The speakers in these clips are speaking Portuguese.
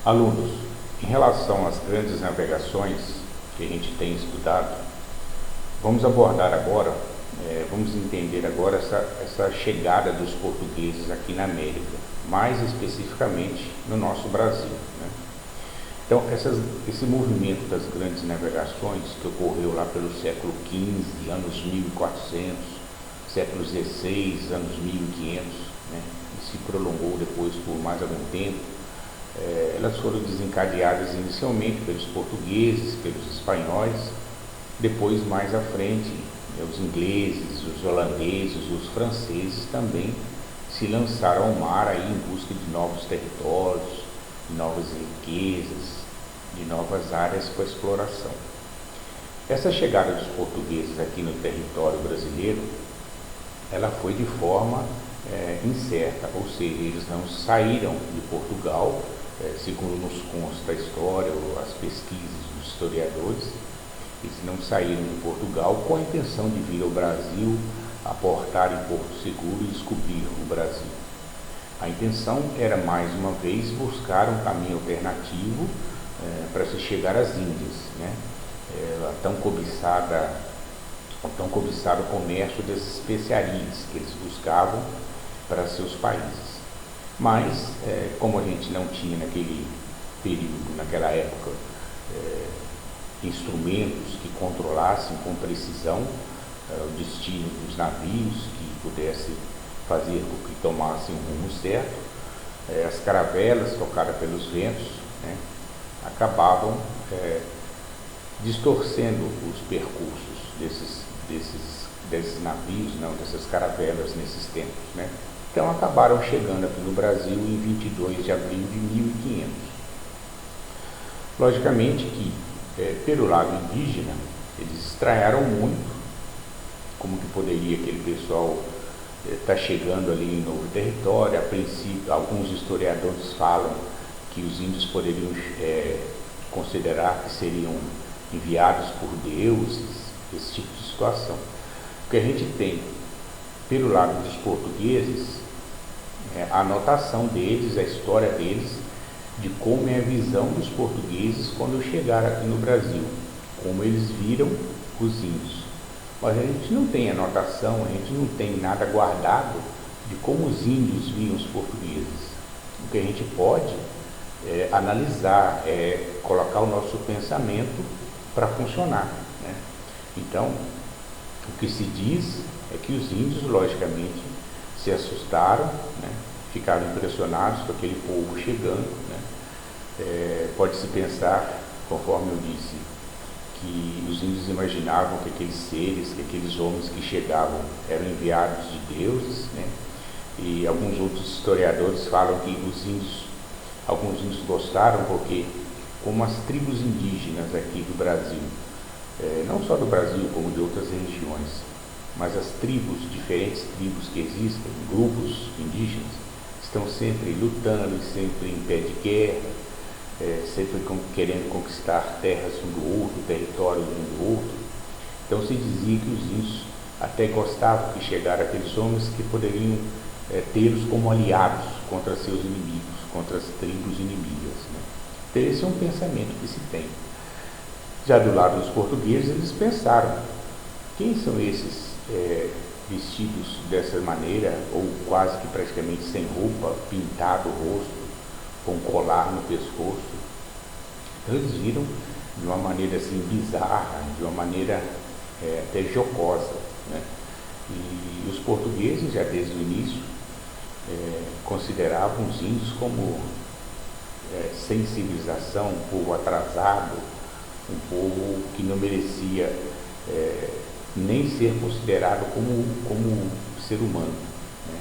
Alunos, em relação às grandes navegações que a gente tem estudado, vamos abordar agora, vamos entender agora essa chegada dos portugueses aqui na América, mais especificamente no nosso Brasil, né? Então, esse movimento das grandes navegações que ocorreu lá pelo século XV, anos 1400, século XVI, anos 1500, né, e se prolongou depois por mais algum tempo, elas foram desencadeadas inicialmente pelos portugueses, pelos espanhóis, depois mais à frente, os ingleses, os holandeses, os franceses também se lançaram ao mar aí em busca de novos territórios, de novas riquezas, de novas áreas para exploração. Essa chegada dos portugueses aqui no território brasileiro, ela foi de forma incerta, ou seja, eles não saíram de Portugal, segundo nos consta a história ou as pesquisas dos historiadores, eles não saíram de Portugal com a intenção de vir ao Brasil, aportar em Porto Seguro e descobrir o Brasil. A intenção era, mais uma vez, buscar um caminho alternativo para se chegar às Índias, né? O tão cobiçado comércio das especiarias que eles buscavam para seus países. Mas, como a gente não tinha naquele período, naquela época, instrumentos que controlassem com precisão o destino dos navios, que pudessem fazer com que tomassem um rumo certo, as caravelas tocadas pelos ventos, né, acabavam distorcendo os percursos desses navios, não, dessas caravelas nesses tempos, né? Então acabaram chegando aqui no Brasil em 22 de abril de 1500. Logicamente que, pelo lado indígena, eles estranharam muito como que poderia aquele pessoal estar chegando ali em novo território. A princípio, alguns historiadores falam que os índios poderiam considerar que seriam enviados por deuses, esse tipo de situação. O que a gente tem pelo lado dos portugueses, a anotação deles, a história deles, de como é a visão dos portugueses quando chegaram aqui no Brasil, como eles viram os índios. Mas a gente não tem anotação, a gente não tem nada guardado de como os índios viam os portugueses. O que a gente pode analisar, colocar o nosso pensamento para funcionar, né? Então, o que se diz é que os índios, logicamente, se assustaram, né? Ficaram impressionados com aquele povo chegando, né? Pode-se pensar, conforme eu disse, que os índios imaginavam que aqueles seres, que aqueles homens que chegavam eram enviados de deuses, né? E alguns outros historiadores falam que alguns índios gostaram porque, como as tribos indígenas aqui do Brasil, não só do Brasil, como de outras regiões, mas as diferentes tribos que existem, grupos indígenas, estão sempre lutando e sempre em pé de guerra, sempre querendo conquistar terras um do outro, territórios um do outro. Então se dizia que os índios até gostavam que chegaram aqueles homens que poderiam tê-los como aliados contra seus inimigos, contra as tribos inimigas, né? Então esse é um pensamento que se tem. Já do lado dos portugueses, eles pensaram: quem são esses vestidos dessa maneira, ou quase que praticamente sem roupa, pintado o rosto, com colar no pescoço? Então eles viram de uma maneira assim bizarra, de uma maneira até jocosa, né? E os portugueses, já desde o início, consideravam os índios como sem civilização, um povo atrasado, um povo que não merecia nem ser considerado como ser humano, né?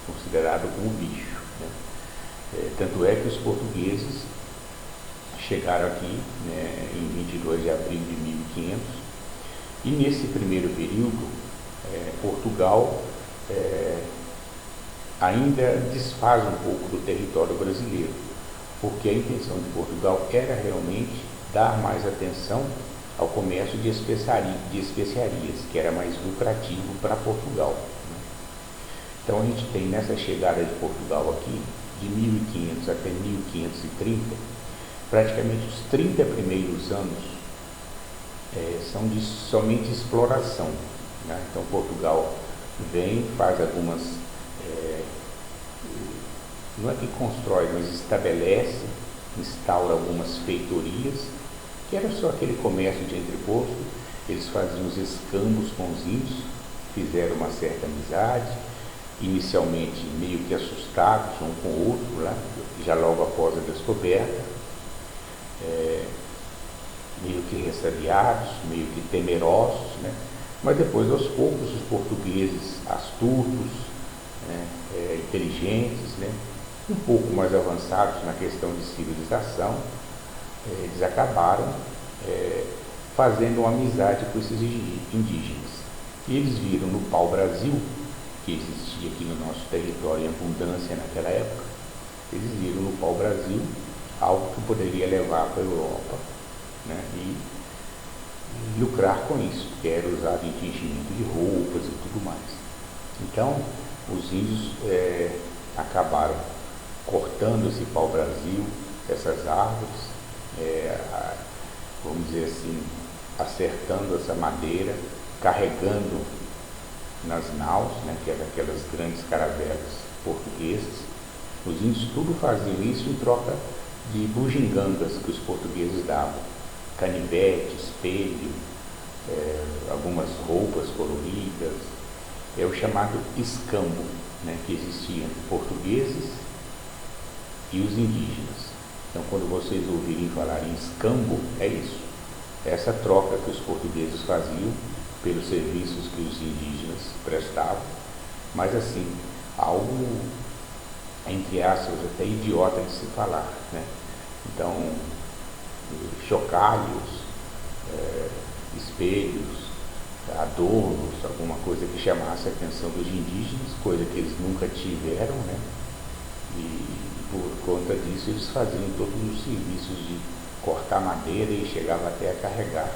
Considerado como bicho, né? Tanto é que os portugueses chegaram aqui, né, em 22 de abril de 1500, e nesse primeiro período, Portugal ainda desfaz um pouco do território brasileiro, porque a intenção de Portugal era realmente dar mais atenção ao comércio de especiarias, que era mais lucrativo para Portugal, né? Então a gente tem nessa chegada de Portugal aqui, de 1500 até 1530, praticamente os 30 primeiros anos são de somente exploração, né? Então Portugal vem, faz algumas, não é que constrói, mas estabelece, instaura algumas feitorias, que era só aquele comércio de entreposto. Eles faziam os escambos com os índios, fizeram uma certa amizade, inicialmente meio que assustados um com o outro, lá, já logo após a descoberta, meio que ressabiados, meio que temerosos, né? Mas depois, aos poucos, os portugueses astutos, né, inteligentes, né, um pouco mais avançados na questão de civilização, eles acabaram fazendo uma amizade com esses indígenas. E eles viram no pau-brasil, que existia aqui no nosso território em abundância naquela época, eles viram no pau-brasil algo que poderia levar para a Europa, né, e lucrar com isso, que era usado em tingimento de roupas e tudo mais. Então, os índios acabaram cortando esse pau-brasil, essas árvores, vamos dizer assim, acertando essa madeira, carregando nas naus, né, que eram aquelas grandes caravelas portuguesas. Os índios tudo faziam isso em troca de bugigangas que os portugueses davam, canivete, espelho, algumas roupas coloridas, o chamado escambo, né, que existia entre portugueses e os indígenas. Então, quando vocês ouvirem falar em escambo, é isso, essa troca que os portugueses faziam pelos serviços que os indígenas prestavam, mas assim, algo, entre aspas, até idiota de se falar, né? Então, chocalhos, espelhos, adornos, alguma coisa que chamasse a atenção dos indígenas, coisa que eles nunca tiveram, né? E por conta disso eles faziam todos os serviços de cortar madeira e chegavam até a carregar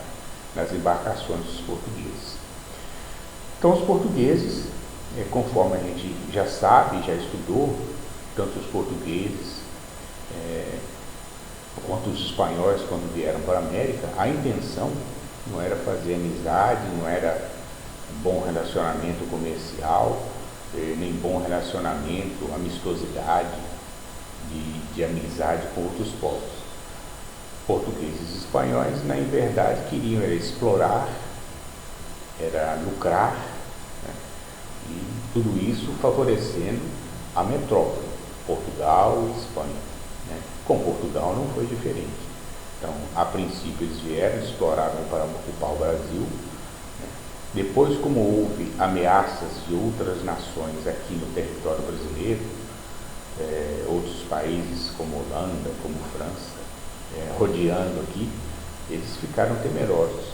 nas embarcações dos portugueses. Então os portugueses, conforme a gente já sabe, já estudou, tanto os portugueses quanto os espanhóis, quando vieram para a América, a intenção não era fazer amizade, não era bom relacionamento comercial, nem bom relacionamento, amistosidade, de amizade com outros povos. Portugueses e espanhóis, na verdade, queriam era explorar, era lucrar, né? E tudo isso favorecendo a metrópole, Portugal e Espanha, né? Com Portugal não foi diferente. Então, a princípio eles vieram, exploraram para o pau-brasil, né? Depois, como houve ameaças de outras nações aqui no território brasileiro, outros países como Holanda, como França, rodeando aqui, eles ficaram temerosos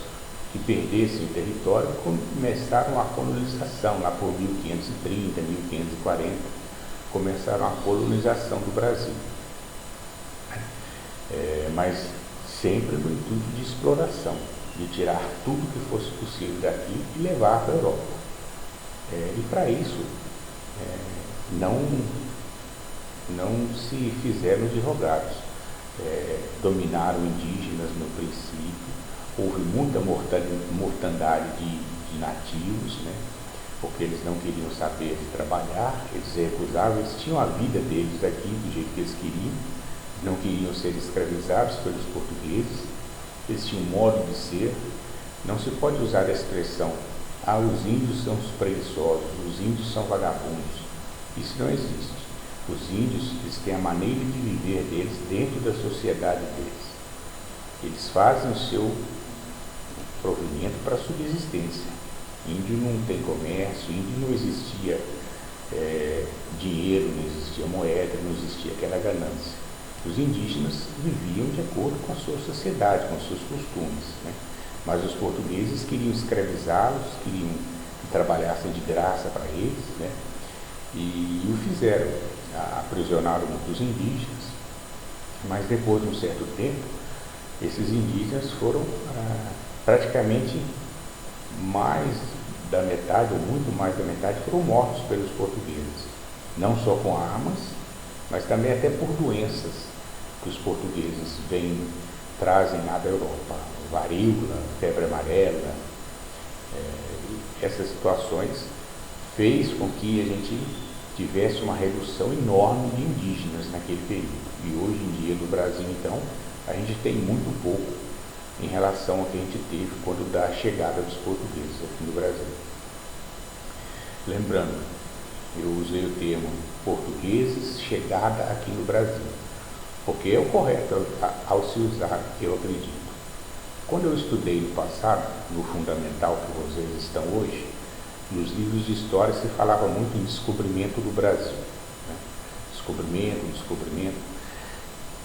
que perdessem o território e começaram a colonização, lá por 1530, 1540, começaram a colonização do Brasil. Mas sempre no intuito de exploração, de tirar tudo que fosse possível daqui e levar para a Europa. E para isso, não se fizeram de rogados. Dominaram indígenas no princípio, houve muita mortandade de nativos, né? Porque eles não queriam saber de trabalhar, eles recusavam, eles tinham a vida deles aqui do jeito que eles queriam, não queriam ser escravizados pelos portugueses, eles tinham um modo de ser. Não se pode usar a expressão, os índios são os preguiçosos, os índios são vagabundos. Isso não existe. Os índios, eles têm a maneira de viver deles dentro da sociedade deles. Eles fazem o seu provimento para a subsistência. Índio não tem comércio, índio não existia dinheiro, não existia moeda, não existia aquela ganância. Os indígenas viviam de acordo com a sua sociedade, com os seus costumes, né? Mas os portugueses queriam escravizá-los, queriam que trabalhassem de graça para eles, né? E o fizeram, aprisionaram muitos indígenas, mas depois de um certo tempo, esses indígenas foram praticamente mais da metade, ou muito mais da metade, foram mortos pelos portugueses, não só com armas, mas também até por doenças. que os portugueses trazem lá da Europa, varíola, febre amarela, essas situações fez com que a gente tivesse uma redução enorme de indígenas naquele período. E hoje em dia, no Brasil, então, a gente tem muito pouco em relação ao que a gente teve quando da chegada dos portugueses aqui no Brasil. Lembrando, eu usei o termo portugueses chegada aqui no Brasil, porque é o correto ao se usar, eu acredito. Quando eu estudei no passado, no fundamental que vocês estão hoje, nos livros de história se falava muito em descobrimento do Brasil. Né? Descobrimento.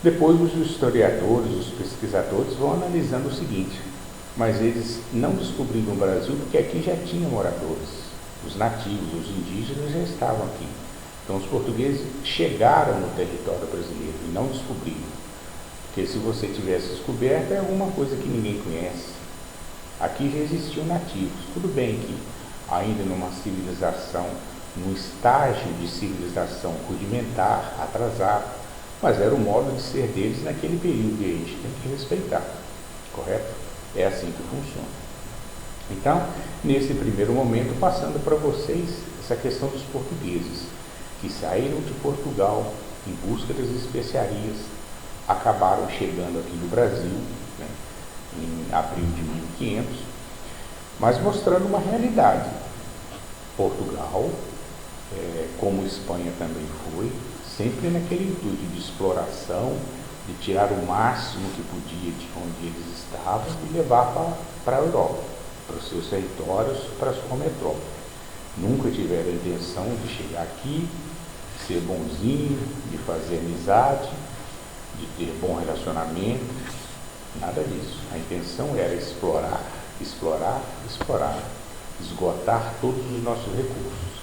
Depois os historiadores, os pesquisadores vão analisando o seguinte: mas eles não descobriram o Brasil porque aqui já tinha moradores. Os nativos, os indígenas já estavam aqui. Então os portugueses chegaram no território brasileiro e não descobriram. Porque se você tivesse descoberto, é alguma coisa que ninguém conhece. Aqui já existiam nativos. Tudo bem que ainda numa civilização, num estágio de civilização rudimentar, atrasado, mas era o modo de ser deles naquele período e a gente tem que respeitar, correto? É assim que funciona. Então, nesse primeiro momento, passando para vocês essa questão dos portugueses, que saíram de Portugal em busca das especiarias, acabaram chegando aqui no Brasil, né, em abril de 1500, mas mostrando uma realidade. Portugal, como Espanha também foi, sempre naquele intuito de exploração, de tirar o máximo que podia de onde eles estavam e levar para a Europa, para os seus territórios, para a sua metrópole. Nunca tiveram a intenção de chegar aqui, de ser bonzinho, de fazer amizade, de ter bom relacionamento, nada disso. A intenção era explorar, esgotar todos os nossos recursos.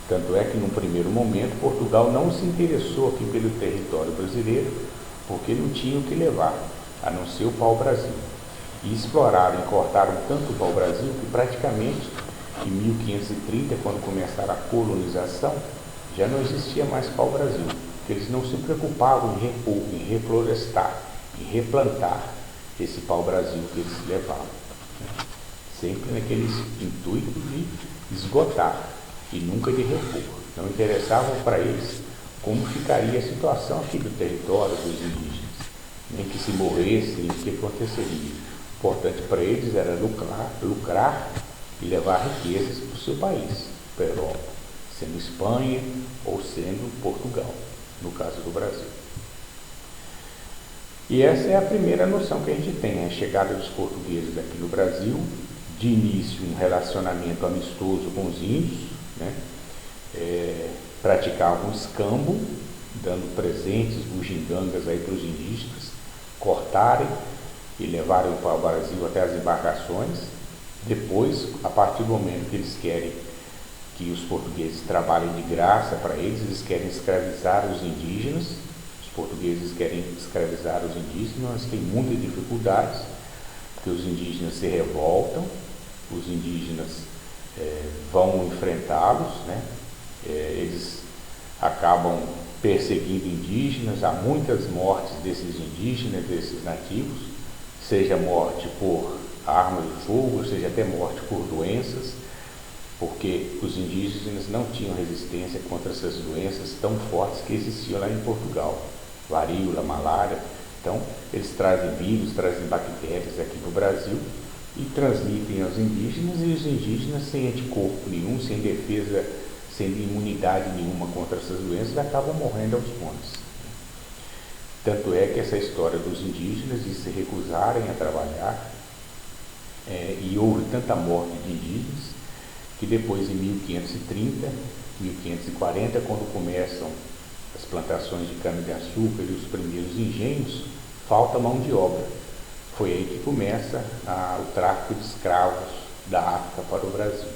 Tanto é que, num primeiro momento, Portugal não se interessou aqui pelo território brasileiro, porque não tinha o que levar, a não ser o pau-brasil. E exploraram e cortaram tanto o pau-brasil que praticamente, em 1530, quando começaram a colonização, já não existia mais pau-brasil, porque eles não se preocupavam em repor, em reflorestar, em replantar esse pau-brasil que eles levavam. Sempre naquele intuito de esgotar e nunca de repor. Não interessava para eles como ficaria a situação aqui do território dos indígenas, nem que se morressem, nem o que aconteceria. O importante para eles era lucrar e levar riquezas para o seu país, para a Europa, sendo Espanha ou sendo Portugal, no caso do Brasil. E essa é a primeira noção que a gente tem, a chegada dos portugueses aqui no Brasil, de início um relacionamento amistoso com os índios, né? Praticavam escambo, dando presentes, bugigangas aí para os indígenas, cortarem e levarem o pau-brasil até as embarcações. Depois, a partir do momento que eles querem que os portugueses trabalhem de graça para eles, eles querem escravizar os indígenas. Os portugueses querem escravizar os indígenas, mas têm muitas dificuldades, porque os indígenas se revoltam, os indígenas vão enfrentá-los, né? Eles acabam perseguindo indígenas, há muitas mortes desses indígenas, desses nativos, seja morte por arma de fogo, seja até morte por doenças, porque os indígenas não tinham resistência contra essas doenças tão fortes que existiam lá em Portugal, varíola, malária. Então, eles trazem vírus, trazem bactérias aqui para o Brasil e transmitem aos indígenas, e os indígenas, sem anticorpo nenhum, sem defesa, sem imunidade nenhuma contra essas doenças, acabam morrendo aos montes. Tanto é que essa história dos indígenas de se recusarem a trabalhar, e houve tanta morte de indígenas, que depois, em 1530, 1540, quando começam as plantações de cana-de-açúcar e os primeiros engenhos, falta mão de obra. Foi aí que começa o tráfico de escravos da África para o Brasil.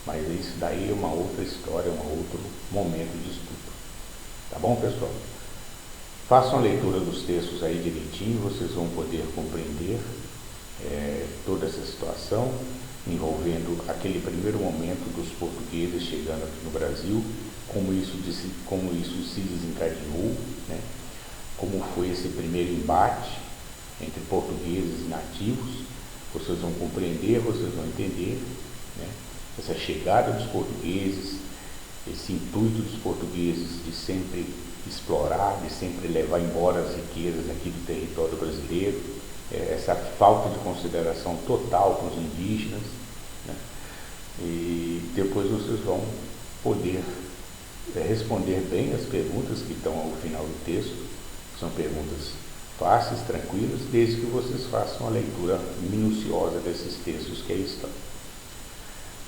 Mas isso daí é uma outra história, um outro momento de estudo. Tá bom, pessoal? Façam a leitura dos textos aí direitinho, vocês vão poder compreender toda essa situação, envolvendo aquele primeiro momento dos portugueses chegando aqui no Brasil, como isso se desencadeou, né? como foi esse primeiro embate entre portugueses e nativos. Vocês vão compreender, vocês vão entender, né, essa chegada dos portugueses, esse intuito dos portugueses de sempre explorar, de sempre levar embora as riquezas aqui do território brasileiro, essa falta de consideração total com os indígenas, né? E depois vocês vão poder responder bem as perguntas que estão ao final do texto. São perguntas fáceis, tranquilas, desde que vocês façam a leitura minuciosa desses textos que aí estão.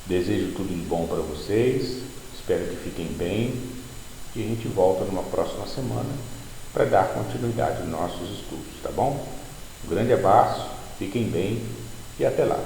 Desejo tudo de bom para vocês, espero que fiquem bem e a gente volta numa próxima semana para dar continuidade aos nossos estudos, tá bom? Um grande abraço, fiquem bem e até lá.